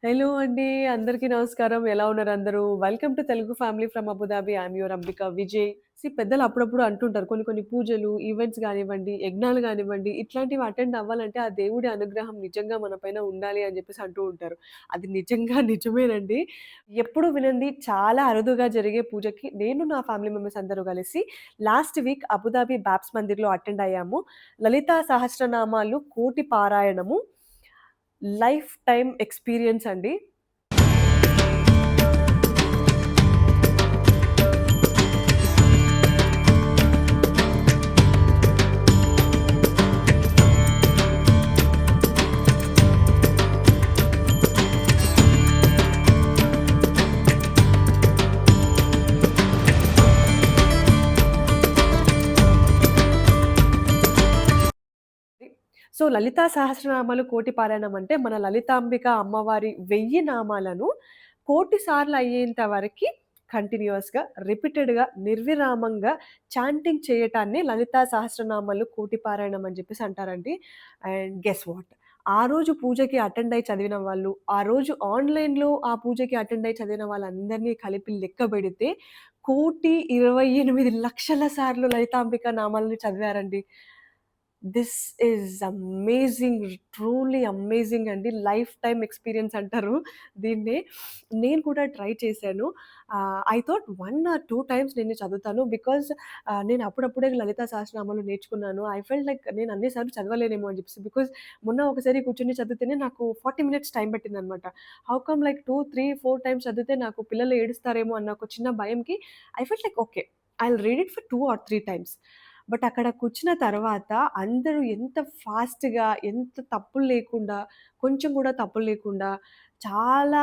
Hello అండి. అందరికీ నమస్కారం. ఎలా ఉన్నారు అందరూ? Welcome to Telugu family from Abu Dhabi. I am your Ambika Vijay. పెద్దలు అప్పుడప్పుడు అంటుంటారు. కొన్ని కొన్ని పూజలు, ఈవెంట్స్ గానివ్వండి, యజ్ఞాలు గానివ్వండి, ఇట్లాంటివి అటెండ్ అవ్వాలంటే ఆ దేవుడి అనుగ్రహం నిజంగా మన పైన ఉండాలి అని జెప్పేసి అంటూ ఉంటారు. అది నిజంగా నిజమేనండి. ఎప్పుడు వినంది చాలా అరుదుగా జరిగే పూజకి నేను నా ఫ్యామిలీ మెంబర్స్ అందరూ కలిసి లాస్ట్ వీక్ అబుదాబి బాబ్స్ మందిర్‌లో అటెండ్ అయ్యాము. లలితా సహస్రనామాలు కోటి పారాయణము లైఫ్ టైమ్ ఎక్స్‌పీరియన్స్ అండి. లలితా సహస్రనామాలు కోటి పారాయణం అంటే మన లలితాంబిక అమ్మవారి 1000 నామాలను కోటి సార్లు అయ్యేంత వరకి కంటిన్యూయస్‌గా, రిపీటెడ్‌గా, నిర్విరామంగా చాంటింగ్ చేయటాన్ని లలితా సహస్రనామాలు కోటి పారాయణం అని జెప్పేసి అంటారండి. And guess what? ఆ రోజు పూజకి అటెండ్ అయ్యి చదివిన వాళ్ళు, ఆ రోజు ఆన్‌లైన్‌లో ఆ పూజకి అటెండ్ అయ్యి చదివిన వాళ్ళందరిని కలిపి లెక్కబెడితే 1,28,00,000 సార్లు లలితాంబిక నామాలని చదివారండి. This is amazing. Truly amazing అండి. లైఫ్ టైమ్ ఎక్స్‌పీరియన్స్ అంటారు దీన్నే. నేను కూడా ట్రై చేశాను. ఐ థాట్ 1 ఆర్ 2 టైమ్స్ నేను చదువుతాను. బికాజ్ నేను అప్పుడప్పుడే లలితా సహస్రనామాలు నేర్చుకున్నాను. ఐ ఫెల్ట్ లైక్ నేను అన్ని సార్లు చదవలేనేమో అని చెప్పేసి. బికాజ్ మొన్న ఒకసారి కూర్చొని చదివితేనే నాకు 40 మినిట్స్ టైం పట్టిందనమాట. హౌ కమ్ లైక్ 2, 3, 4 టైమ్స్ చదివితే నాకు పిల్లలు ఏడుస్తారేమో అన్న ఒక చిన్న భయంకి I felt like okay. I will read it for 2 or 3 times. But అక్కడ కూర్చున్న తర్వాత అందరూ ఎంత ఫాస్ట్‌గా, ఎంత తప్పులు లేకుండా, కొంచెం గూడా తప్పులు లేకుండా చాలా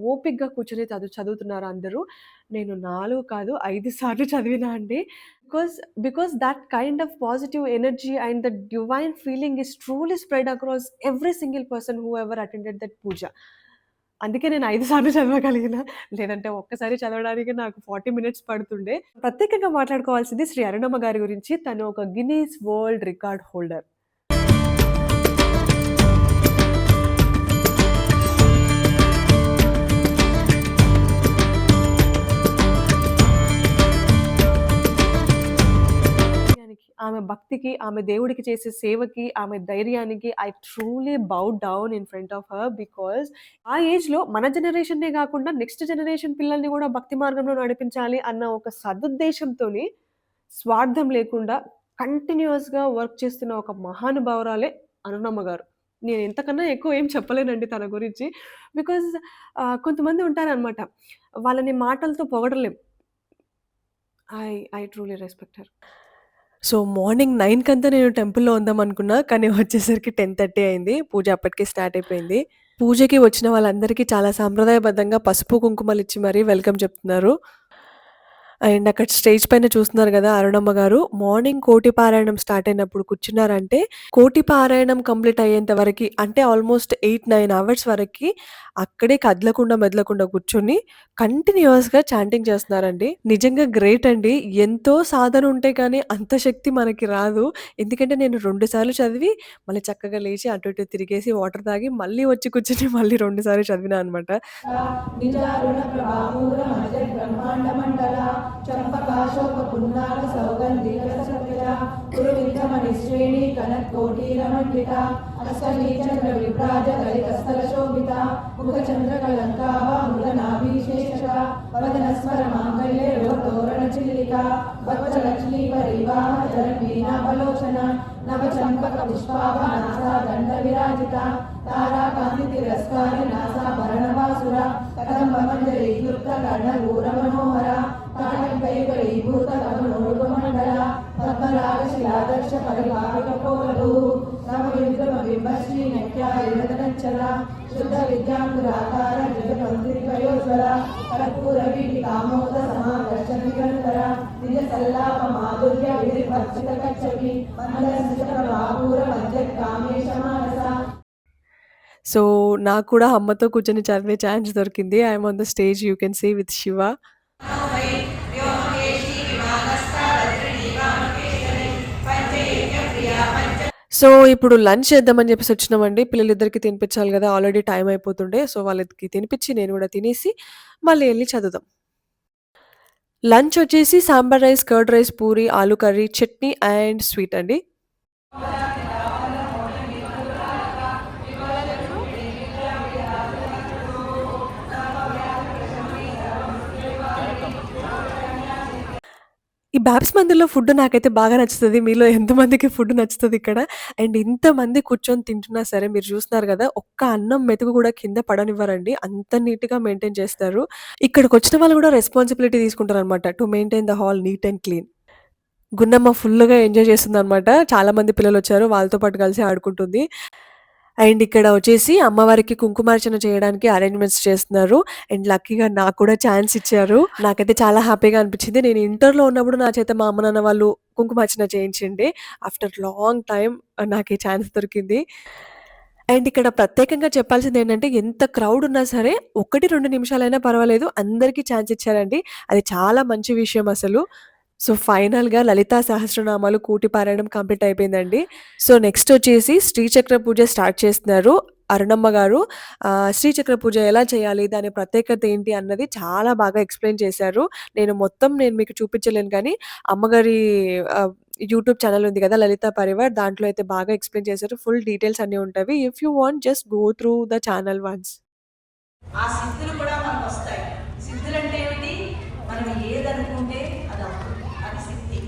ఓపికగా కూర్చొని చదువుతున్నారు అందరూ. నేను 4 కాదు 5 సార్లు చదివినా అండి. Because because that kind of positive energy and the divine feeling is truly spread across every single person who ever attended that puja. అందుకే నేను 5 సార్లు చదవగలిగిన. లేదంటే ఒక్కసారి చదవడానికి నాకు 40 మినిట్స్ పడుతుండే. ప్రత్యేకంగా మాట్లాడుకోవాల్సింది శ్రీ అరుణమ్మ గారి గురించి. తను ఒక గిన్నీస్ వరల్డ్ రికార్డ్ హోల్డర్. ఆమె భక్తికి, ఆమె దేవుడికి చేసే సేవకి, ఆమె ధైర్యానికి I truly bow down in front of her. Because ఆ ఏజ్‌లో మన జనరేషన్‌నే గాకుండా నెక్స్ట్ జనరేషన్ పిల్లల్ని గూడా భక్తి మార్గంలో నడిపించాలి అన్న ఒక సదుద్దేశంతోని స్వార్థం లేకుండా కంటిన్యూయస్‌గా వర్క్ చేస్తున్న ఒక మహానుభావురాలే అరుణమ్మ గారు. నేను ఇంతకన్నా ఎక్కువ ఏం చెప్పలేనండి తన గురించి. బికాజ్ కొంతమంది ఉంటారనమాట. వాళ్ళని మాటలతో పొగడలేం. I truly respect her. Morning 9 కంతా నేను టెంపుల్‌లో ఉందామనుకున్నా. కానీ వచ్చేసరికి 10:30 అయింది. పూజ అప్పటికే స్టార్ట్ అయిపోయింది. పూజకి వచ్చిన వాళ్ళందరికీ చాలా సాంప్రదాయబద్ధంగా పసుపు, కుంకుమలిచ్చి మరీ వెల్కమ్ చెప్తున్నారు. అండ్ అక్కడ స్టేజ్ పైన చూస్తున్నారు గదా! అరుణమ్మ గారు మార్నింగ్ కోటి పారాయణం స్టార్ట్ అయినప్పుడు కూర్చున్నారంటే, కోటి పారాయణం కంప్లీట్ అయ్యేంత వరకి అంటే ఆల్మోస్ట్ 8, 9 అవర్స్ వరకి అక్కడే కదలకుండా, మెదలకుండా కూర్చొని కంటిన్యూయస్‌గా చాంటింగ్ చేస్తున్నారండి. నిజంగా గ్రేట్ అండి. ఎంతో సాధన ఉంటే గానీ అంత శక్తి మనకి రాదు. ఎందుకంటే నేను 2 సార్లు చదివి మళ్ళీ చక్కగా లేచి అటు ఇటు తిరిగేసి వాటర్ తాగి మళ్ళీ వచ్చి కూర్చొని మళ్ళీ 2 సార్లు చదివినా అనమాట. నిజారుణ ప్రభామూల మజ బ్రహ్మాండ మండల చంపకాశోక పున్నాగ సౌగంధిక సత్య కురువించమణి శ్రేణి కనత్కోటీర మండిత అష్టమీ చంద్ర విభ్రాజ కలితస్థల శోభిత ముఖ చంద్ర కళంకాభ మృగనాభిషేష వదన స్మర మాంగళ్య తోరణ చిల్లిక భక్త లక్ష్మీ పరివాహ జనవీనాభలోచన నవ చంపక పుష్పాభ నాసా దండ విరాజిత తారా కాంతి తిరస్కారి నాసా భరణవాసుర కదంబ మంజరి క్లుప్త కర్ణ ఘోర మనోహర తాటంకైకైభూత కమనోర్గ మండల పద్మరాగ శిలాదర్శ పరివాహిక పోలలు నవ విద్రమ బింబశ్రీ నక్యాచల శుద్ధ విద్యాంకురాకార జగపంత్రికయోజ్వల కర్పూర వీటి కామోద సమాకర్ష నిరంతర నిజ సల్లాప మాధుర్య విధి భక్షిత కచ్చపి మందర ప్రభాపూర మధ్య కామేశ మానస. నాకు కూడా అమ్మతో కూర్చొని చదివే ఛాన్స్ దొరికింది. I'm on the stage you can see with Shiva. So, ఇప్పుడు లంచ్ చేద్దామని జెప్పేసి వచ్చినామండి. పిల్లలిద్దరికీ తినిపించాలి గదా! ఆల్రెడీ టైం అయిపోతుండే. సో, వాళ్ళకి తినిపించి నేను గూడా తినేసి మళ్ళీ ఎళ్లి చదువుదాం. లంచ్ వచ్చేసి sambar rice, curd rice, puri, ఆలు కర్రీ, చట్నీ అండ్ స్వీట్ అండి. ఈ బాబ్స్ మందిర్‌లో ఫుడ్ నాకైతే బాగా నచ్చుతది. మీలో ఎంతమందికి ఫుడ్ నచ్చుతదిక్కడ? అండ్ ఇంతమంది కూర్చొని తింటున్నా సరే మీరు చూస్తున్నారు గదా! ఒక్క అన్నం మెతుకు గూడా కింద పడనివ్వరండి. అంత నీట్‌గా మెయింటైన్ చేస్తారు. ఇక్కడికొచ్చిన వాళ్ళు గూడా రెస్పాన్సిబిలిటీ తీసుకుంటారనమాట. To maintain the hall neat and clean. Gunnamma ఫుల్లుగా ఎంజాయ్ చేస్తుందనమాట. చాలా మంది పిల్లలొచ్చారు. వాళ్ళతో పాటు కలిసి ఆడుకుంటుంది. అండ్ ఇక్కడ వచ్చేసి అమ్మవారికి కుంకుమార్చన చేయడానికి అరేంజ్‌మెంట్స్ చేస్తున్నారు. అండ్ లక్కీగా నాకు కూడా ఛాన్స్ ఇచ్చారు. నాకైతే చాలా హ్యాపీగా అనిపించింది. నేను ఇంటర్‌లో ఉన్నప్పుడు నా చేత మా అమ్మ, నాన్న వాళ్ళు కుంకుమార్చన చేయించిండే. ఆఫ్టర్ లాంగ్ టైమ్ నాకు ఈ ఛాన్స్ దొరికింది. అండ్ ఇక్కడ ప్రత్యేకంగా చెప్పాల్సిందేంటంటే ఎంత క్రౌడ్ ఉన్నా సరే 1, 2 నిమిషాలైనా పర్వాలేదు అందరికీ ఛాన్స్ ఇచ్చారండి. అది చాలా మంచి విషయం అసలు. సో, ఫైనల్‌గా లలితా సహస్రనామాలు కూటి పారాయణం కంప్లీట్ అయిపోయిందండి. సో, నెక్స్ట్ వచ్చేసి శ్రీచక్ర పూజ స్టార్ట్ చేస్తున్నారు. అరుణమ్మ గారు శ్రీచక్ర పూజ ఎలా చేయాలి? దాని ప్రత్యేకత ఏంటి? అన్నది చాలా బాగా ఎక్స్‌ప్లెయిన్ చేశారు. నేను మీకు చూపించలేను కానీ అమ్మగారి ఆహ్, యూట్యూబ్ ఛానెల్ ఉంది కదా! లలితా పరివార్ దాంట్లో అయితే బాగా ఎక్స్‌ప్లెయిన్ చేశారు. ఫుల్ డీటెయిల్స్ అన్నీ ఉంటవి. If you want just go through the channel once. ఆ సిద్ధులు కూడా మనకొస్తాయి. సిద్ధులంటే ఏమిటి? మనం ఏదనుకుంటే అదవుతుంది. అది సిద్ధి.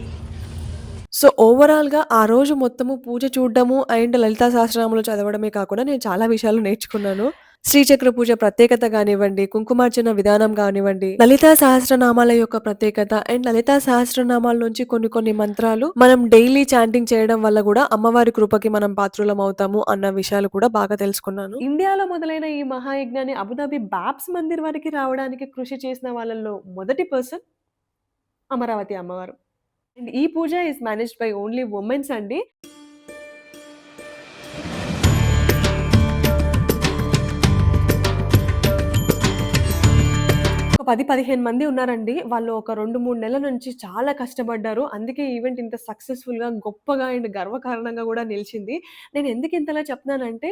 సో, ఓవరాల్‌గా ఆ రోజు మొత్తము పూజ చూడడము అండ్ లలితా సహస్రనామాలు చదవడమే కాకుండా నేను చాలా విషయాలు నేర్చుకున్నాను. శ్రీచక్ర పూజ ప్రత్యేకత గానివ్వండి, కుంకుమార్చన విధానం గానివ్వండి, లలితా సహస్రనామాల యొక్క ప్రత్యేకత అండ్ లలితా సహస్రనామాల నుంచి కొన్ని కొన్ని మంత్రాలు మనం డైలీ చాంటింగ్ చేయడం వల్ల గూడా అమ్మవారి కృపకి మనం పాత్రులమవుతాము అన్న విషయాలు కూడా బాగా తెలుసుకున్నాను. ఇండియాలో మొదలైన ఈ మహాయజ్ఞాన్ని అబుదాబి బాబ్స్ మందిర్ వరకి రావడానికి కృషి చేసిన వాళ్ళలో మొదటి పర్సన్ అమరావతి అమ్మవారు. అండ్ ఈ puja is managed by only womens అండి. ఒక 10, 15 మంది ఉన్నారండి. వాళ్ళు ఒక 2, 3 నెలల నుంచి చాలా కష్టపడ్డారు. అందుకే ఈవెంట్ ఇంత సక్సెస్‌ఫుల్‌గా, గొప్పగా అండ్ గర్వకారణంగా గూడా నిలిచింది. నేను ఎందుకు ఇంతలా చెప్తున్నానంటే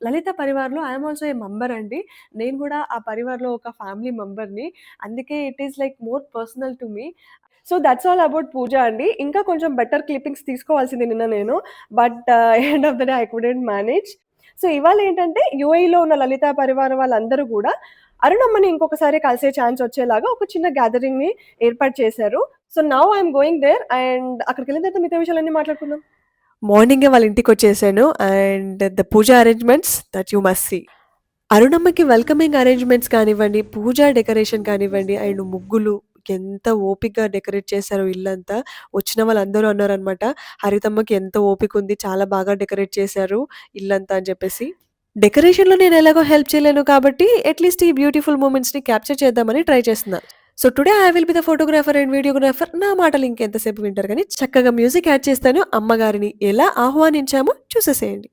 లలిత పరివార్‌లో I am also a member అండి. నేను గూడా ఆ పరివార్‌లో ఒక ఫ్యామిలీ మెంబర్‌ని. అందుకే it is like more personal to me. So, that's all about puja అండి. ఇంకా కొంచెం బెటర్ క్లిప్పింగ్స్ తీసుకోవాల్సింది నిన్న నేను. But end of the day I couldn't manage. So, ఇవాళేంటంటే యూఏఈలో ఉన్న లలితా పరివారం వాళ్ళందరూ గూడా అరుణమ్మని ఇంకొకసారి కలిసే ఛాన్స్ వచ్చేలాగా ఒక చిన్న గ్యాదరింగ్‌ని ఏర్పాటు చేశారు. So, now I am going there and అక్కడికెళ్ళిన తర్వాత మిగతా విషయాలన్నీ మాట్లాడుకుందాం. మార్నింగే వాళ్ళ ఇంటికొచ్చేసాను. అండ్ ద పూజ అరేంజ్‌మెంట్స్ దట్ యూ మస్ట్ సీ. అరుణమ్మకి వెల్కమింగ్ అరేంజ్‌మెంట్స్ కానివ్వండి, పూజా డెకరేషన్ కానివ్వండి, అండ్ ముగ్గులు ఎంత ఓపికగా డెకరేట్ చేశారో ఇల్లంతా. వచ్చిన వాళ్ళందరూ అన్నారనమాట, "హరితమ్మకి ఎంత ఓపికుంది. చాలా బాగా డెకరేట్ చేశారు ఇల్లంతా" అని చెప్పేసి. డెకరేషన్‌లో నేను ఎలాగో హెల్ప్ చేయలేను కాబట్టి అట్‌లీస్ట్ ఈ బ్యూటిఫుల్ మూమెంట్స్‌ని క్యాప్చర్ చేద్దామని ట్రై చేస్తున్నా. So, today I will be the photographer and videographer. నా మాటలు ఇంకెంతసేపు వింటారు గానీ, చక్కగా మ్యూజిక్ యాడ్ చేస్తాను. అమ్మగారిని ఎలా ఆహ్వానించామో చూసేసేయండి.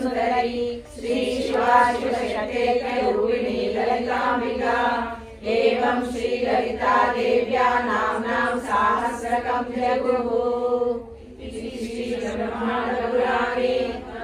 సుందరి శ్రీ శివాశివశక్తైకరూపిణి లలితాంబికా ఏవం శ్రీ లలితా దేవ్యా నామ్నాం సహస్రకం జగుః శ్రీ బ్రహ్మాండ పురాణే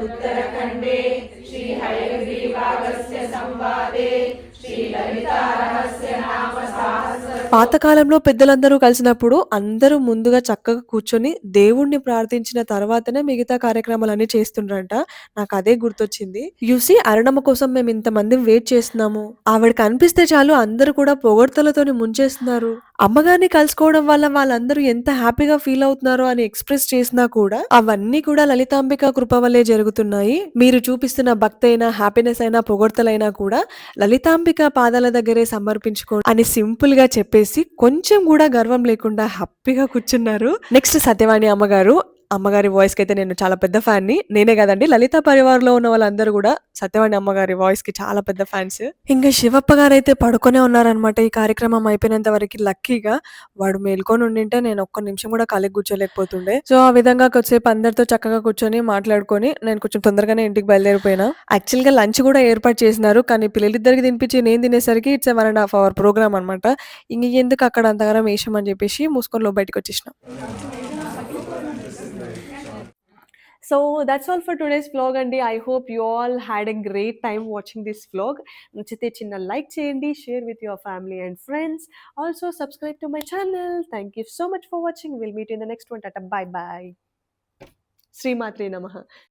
ఉత్తరఖండే శ్రీ హయగ్రీవాగస్య సంవాదే శ్రీ లలితా రహస్య నామ సహస్ర. పాతకాలంలో పెద్దలందరూ కలిసినప్పుడు అందరూ ముందుగా చక్కగా కూర్చొని దేవుణ్ణి ప్రార్థించిన తర్వాతనే మిగతా కార్యక్రమాలన్నీ చేస్తుండ్రంట. నాకు అదే గుర్తొచ్చింది. యూసీ అరుణమ్మ కోసం మేము ఇంతమంది వెయిట్ చేస్తున్నాము. ఆవిడ కనిపిస్తే చాలు అందరూ కూడా పొగడ్తలతోని ముంచేస్తున్నారు. అమ్మగారిని కలుసుకోవడం వల్ల వాళ్ళందరూ ఎంత హ్యాపీగా ఫీల్ అవుతున్నారో అని ఎక్స్ప్రెస్ చేసినా కూడా అవన్నీ కూడా లలితాంబిక కృప వల్లే జరుగుతున్నాయి. మీరు చూపిస్తున్న భక్తి అయినా హ్యాపీనెస్ అయినా పొగడ్తలైనా కూడా లలితాంబిక పాదాల దగ్గరే సమర్పించుకో అని సింపుల్ గా చెప్పేసి కొంచెం కూడా గర్వం లేకుండా హ్యాపీగా కూర్చున్నారు. నెక్స్ట్ సత్యవాణి అమ్మగారు. అమ్మగారి వాయిస్ కి అయితే నేను చాలా పెద్ద ఫ్యాన్ ని. నేనే కదండి, లలిత పరివార్లో ఉన్న వాళ్ళందరూ కూడా సత్యవాణి అమ్మగారి వాయిస్ కి చాలా పెద్ద ఫ్యాన్స్. ఇంకా శివప్ప గారు అయితే పడుకొనే ఉన్నారనమాట. ఈ కార్యక్రమం అయిపోయినంత వరకు లక్కీగా వాడు మేల్కొని ఉండింటే నేను ఒక్క నిమిషం కూడా ఖాళీ కూర్చోలేకపోతుండే. సో ఆ విధంగా కొద్దిసేపు అందరితో చక్కగా కూర్చొని మాట్లాడుకొని నేను కొంచెం తొందరగానే ఇంటికి బయలుదేరిపోయినా. యాక్చువల్ గా లంచ్ కూడా ఏర్పాటు చేసినారు, కానీ పిల్లలిద్దరికి తినిపించి నేను తినేసరికి ఇట్స్ 1.5 hour ప్రోగ్రామ్ అనమాట. ఇంక ఎందుకు అక్కడ అంతగానం వేషం అని చెప్పేసి మూసుకొని బయటకు వచ్చేసిన. So that's all for today's vlog అండి. I hope you all had a great time watching this vlog. నచ్చితే చిన్న లైక్ చేయండి, share with your family and friends. Also subscribe to my channel. Thank you so much for watching. We'll meet you in the next one. Tata, bye bye. Sri Matre Namaha.